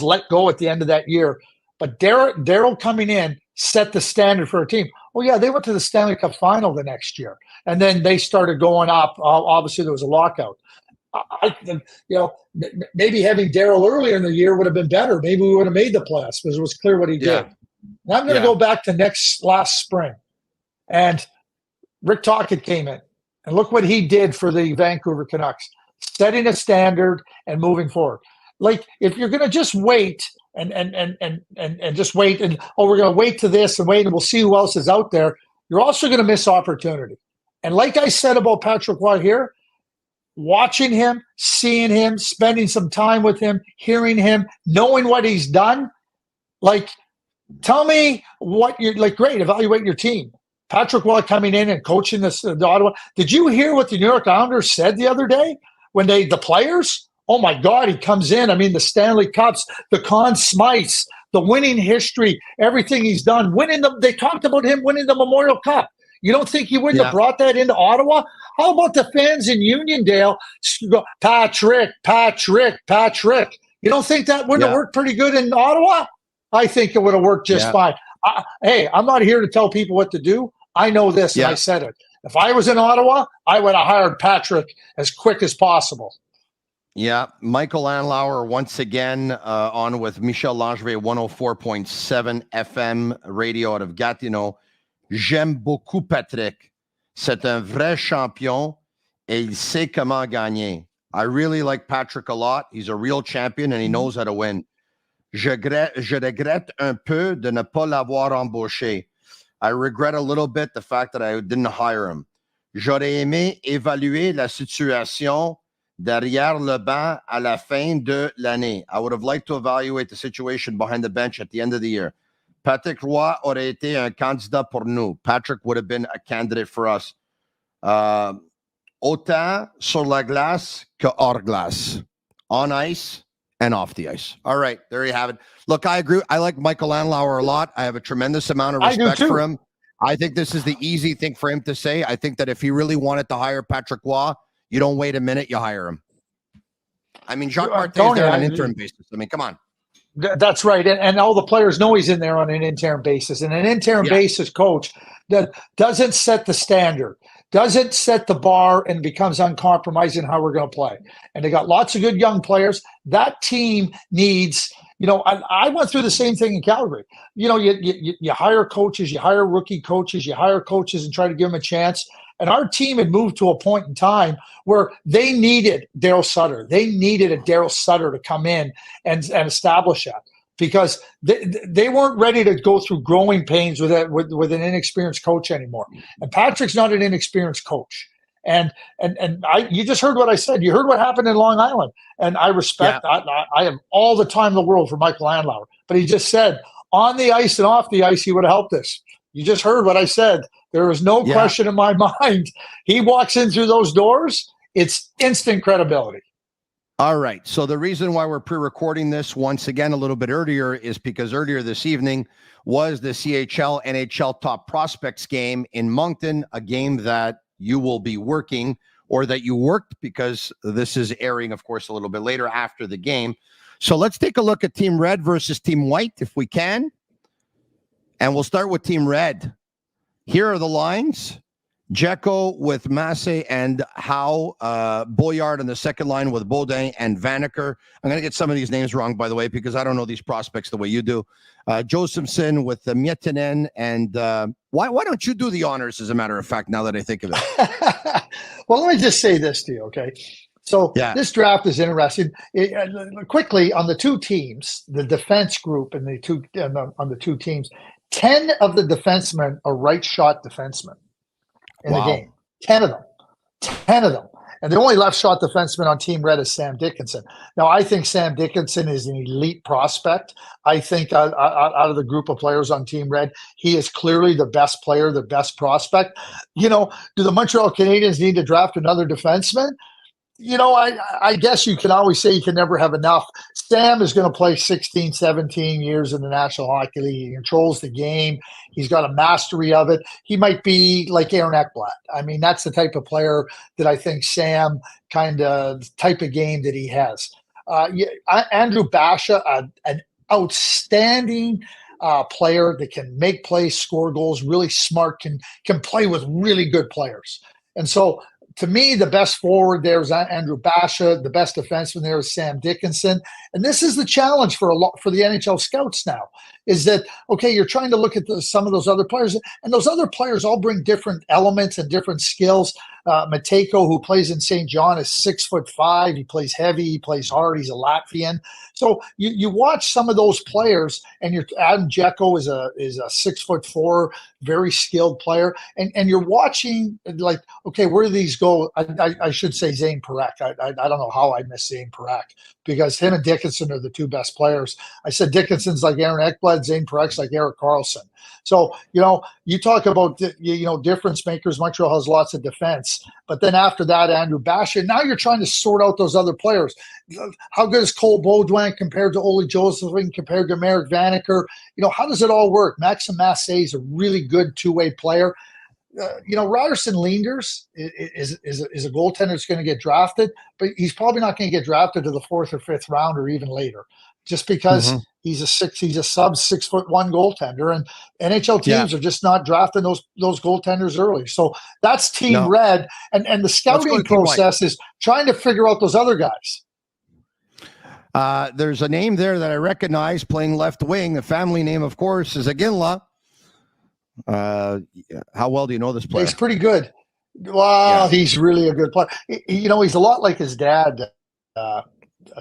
[SPEAKER 7] let go at the end of that year. But Daryl coming in set the standard for a team. Oh, yeah, they went to the Stanley Cup final the next year. And then they started going up. Obviously, there was a lockout. Maybe having Daryl earlier in the year would have been better. Maybe we would have made the playoffs because it was clear what he did. And I'm going to go back to last spring. And Rick Tocchet came in. And look what he did for the Vancouver Canucks, setting a standard and moving forward. If you're going to just wait and just wait and we're going to wait to this and wait and we'll see who else is out there, you're also going to miss opportunity. And like I said about Patrick Roy here, watching him, seeing him, spending some time with him, hearing him, knowing what he's done, like, tell me what you're like. Great, evaluate your team. Patrick Roy coming in and coaching the Ottawa. Did you hear what the New York Islanders said the other day when the players? Oh my God, he comes in. I mean, the Stanley Cups, the Conn Smythes, the winning history, everything he's done, they talked about him winning the Memorial Cup. You don't think he wouldn't have brought that into Ottawa? How about the fans in Uniondale go, Patrick? You don't think that wouldn't have worked pretty good in Ottawa? I think it would have worked just fine. Hey, I'm not here to tell people what to do. I know this, and I said it. If I was in Ottawa, I would have hired Patrick as quick as possible.
[SPEAKER 6] Yeah, Michael Andlauer once again on with Michel Langevin, 104.7 FM radio out of Gatineau. J'aime beaucoup Patrick. C'est un vrai champion et il sait comment gagner. I really like Patrick a lot. He's a real champion and he knows how to win. Je regrette un peu de ne pas l'avoir embauché. I regret a little bit the fact that I didn't hire him. J'aurais aimé évaluer la situation derrière le banc à la fin de l'année. I would have liked to evaluate the situation behind the bench at the end of the year. Patrick Roy aurait été un candidat pour nous. Patrick would have been a candidate for us. Autant sur la glace que hors glace. On ice and off the ice. All right, there you have it. Look, I agree. I like Michael Andlauer a lot. I have a tremendous amount of respect for him. I think this is the easy thing for him to say. I think that if he really wanted to hire Patrick Roy, you don't wait a minute, you hire him. I mean, Jacques Martin is there on an interim basis. I mean, come on.
[SPEAKER 7] That's right. And all the players know he's in there on an interim basis. And an interim basis coach that doesn't set the standard, doesn't set the bar, and becomes uncompromising how we're going to play. And they got lots of good young players. That team needs, I went through the same thing in Calgary. You hire coaches, you hire rookie coaches, you hire coaches and try to give them a chance. And our team had moved to a point in time where they needed Daryl Sutter. They needed a Daryl Sutter to come in and establish that, because they weren't ready to go through growing pains with an inexperienced coach anymore. And Patrick's not an inexperienced coach. And you just heard what I said. You heard what happened in Long Island. And I respect I have all the time in the world for Michael Andlauer. But he just said, on the ice and off the ice, he would have helped us. You just heard what I said. There is no question in my mind. He walks in through those doors, it's instant credibility.
[SPEAKER 6] All right. So the reason why we're pre-recording this once again a little bit earlier is because earlier this evening was the CHL NHL Top Prospects game in Moncton, a game that you will be working, or that you worked, because this is airing, of course, a little bit later after the game. So let's take a look at Team Red versus Team White, if we can. And we'll start with Team Red. Here are the lines. Dzeko with Massey and Howe. Boyard on the second line with Baudin and Vanacker. I'm going to get some of these names wrong, by the way, because I don't know these prospects the way you do. Josephson with Mietinen. And why don't you do the honors, as a matter of fact, now that I think of it?
[SPEAKER 7] Well, let me just say this to you, okay? So this draft is interesting. Quickly, on the two teams, the defense group and on the two teams, 10 of the defensemen are right shot defensemen in the game. 10 of them. 10 of them. And the only left shot defenseman on Team Red is Sam Dickinson. Now, I think Sam Dickinson is an elite prospect. I think out of the group of players on Team Red, he is clearly the best player, the best prospect. Do the Montreal Canadiens need to draft another defenseman? I guess you can always say you can never have enough. Sam is going to play 16, 17 years in the National Hockey League. He controls the game. He's got a mastery of it. He might be like Aaron Ekblad. I mean, that's the type of player that I think Sam type of game that he has. Andrew Basha, an outstanding player that can make plays, score goals, really smart, can play with really good players. And so, to me, the best forward there is Andrew Basha. The best defenseman there is Sam Dickinson. And this is the challenge for the NHL scouts now, is that, okay, you're trying to look at some of those other players, and those other players all bring different elements and different skills. Matejko, who plays in St. John, is 6'5". He plays heavy. He plays hard. He's a Latvian. So you watch some of those players, and Adam Dzeko is a 6'4", very skilled player, and you're watching like, okay, where do these go? I should say Zane Parekh. I don't know how I missed Zane Parekh, because him and Dickinson are the two best players. I said Dickinson's like Aaron Ekblad, Zane Parech's like Erik Karlsson. So, you talk about, difference makers. Montreal has lots of defense. But then after that, Andrew Bastian, now you're trying to sort out those other players. How good is Cole Baudouin compared to Ole Josephine, compared to Merrick Vanacker? How does it all work? Maxim Massé is a really good two-way player. Ryerson Leenders is a goaltender that's going to get drafted, but he's probably not going to get drafted to the 4th or 5th round or even later, just because he's a sub 6'1" goaltender, and NHL teams are just not drafting those goaltenders early. So that's Team Red, and the scouting process is trying to figure out those other guys.
[SPEAKER 6] There's a name there that I recognize playing left wing. The family name, of course, is Aginla. How well do you know this player?
[SPEAKER 7] He's pretty good. Wow, he's really a good player. He's a lot like his dad,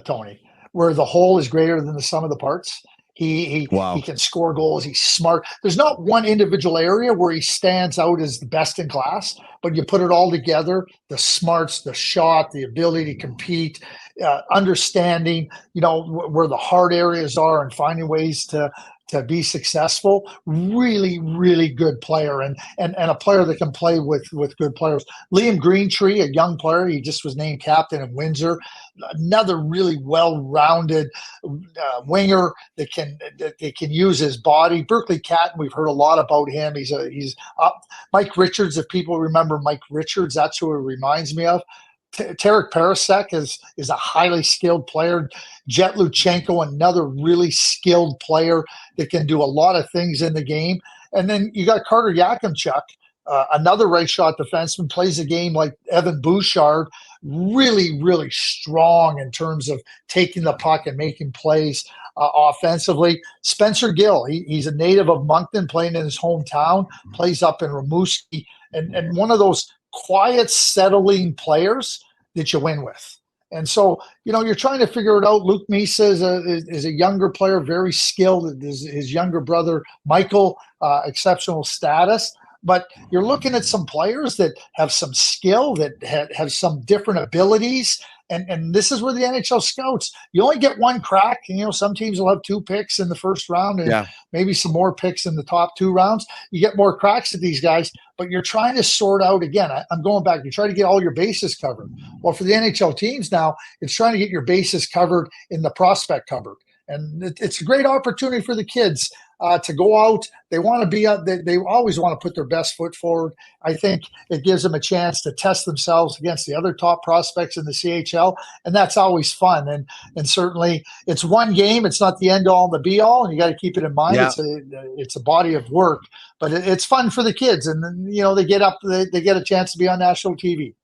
[SPEAKER 7] Tony, where the whole is greater than the sum of the parts. He can score goals. He's smart. There's not one individual area where he stands out as the best in class, but you put it all together, the smarts, the shot, the ability to compete, understanding, where the hard areas are and finding ways to be successful. Really, really good player, and a player that can play with good players. Liam Greentree, a young player, he just was named captain in Windsor. Another really well-rounded winger that can use his body. Berkeley Catton, we've heard a lot about him. He's Mike Richards. If people remember Mike Richards, that's who it reminds me of. Tarek Parasek is a highly skilled player. Jet Luchenko, another really skilled player that can do a lot of things in the game. And then you got Carter Yakimchuk, another right shot defenseman, plays a game like Evan Bouchard, really, really strong in terms of taking the puck and making plays offensively. Spencer Gill, he's a native of Moncton, playing in his hometown, plays up in Rimouski, and one of those quiet, settling players that you win with. And so, you're trying to figure it out. Luke Misa is a younger player, very skilled. His younger brother, Michael, exceptional status. But you're looking at some players that have some skill, that have some different abilities. And this is where the NHL scouts, you only get one crack. Some teams will have 2 picks in the first round and maybe some more picks in the top 2 rounds. You get more cracks at these guys, but you're trying to sort out, again, I'm going back, you try to get all your bases covered. Well, for the NHL teams now, it's trying to get your bases covered in the prospect cupboard. And it's a great opportunity for the kids to go out. They want to be up. They always want to put their best foot forward. I think it gives them a chance to test themselves against the other top prospects in the CHL, and that's always fun. And certainly, it's one game. It's not the end all and the be all, and you got to keep it in mind. It's a body of work, but it's fun for the kids, and then, they get up. They get a chance to be on national TV.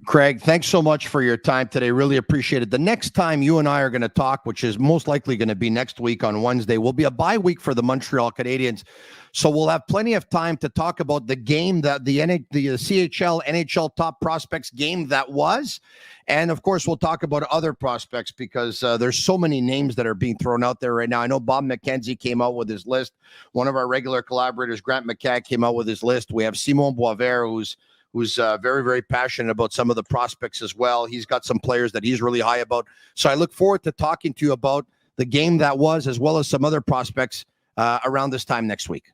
[SPEAKER 6] Craig, thanks so much for your time today. Really appreciate it. The next time you and I are going to talk, which is most likely going to be next week on Wednesday, will be a bye week for the Montreal Canadiens. So we'll have plenty of time to talk about the game that the CHL, NHL top prospects game that was. And of course, we'll talk about other prospects because there's so many names that are being thrown out there right now. I know Bob McKenzie came out with his list. One of our regular collaborators, Grant McCagg, came out with his list. We have Simon Boisvert, who's very, very passionate about some of the prospects as well. He's got some players that he's really high about. So I look forward to talking to you about the game that was, as well as some other prospects around this time next week.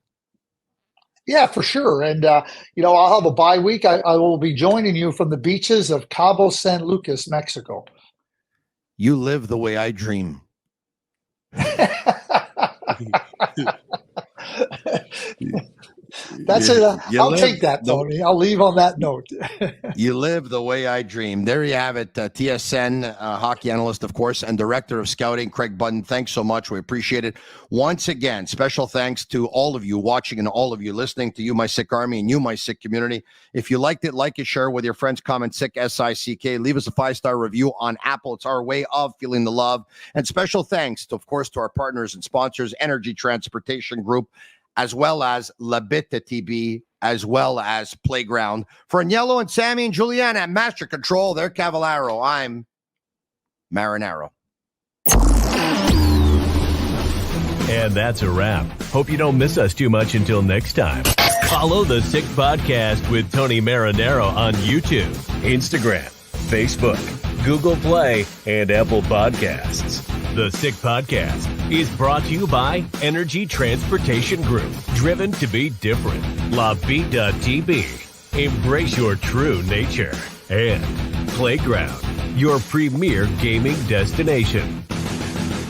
[SPEAKER 7] Yeah, for sure. And, I'll have a bye week. I will be joining you from the beaches of Cabo San Lucas, Mexico.
[SPEAKER 6] You live the way I dream.
[SPEAKER 7] That's it. I'll take that, Tony. I'll leave on that note.
[SPEAKER 6] You live the way I dream. There you have it. TSN hockey analyst, of course, and director of scouting, Craig Budden. Thanks so much. We appreciate it. Once again, special thanks to all of you watching and all of you listening, to you, my Sick Army, and you, my Sick community. If you liked it, like it, share with your friends, comment Sick, S-I-C-K. Leave us a 5-star review on Apple. It's our way of feeling the love. And special thanks, to, of course, to our partners and sponsors, Energy Transportation Group, as well as Labita TV, as well as Playground. For Agnello and Sammy and Julianne at Master Control, they're Cavallaro. I'm Marinaro.
[SPEAKER 3] And that's a wrap. Hope you don't miss us too much until next time. Follow the Sick Podcast with Tony Marinaro on YouTube, Instagram, Facebook, Google Play, and Apple Podcasts. The Sick Podcast is brought to you by Energy Transportation Group, driven to be different. La Vida TV, embrace your true nature. And Playground, your premier gaming destination.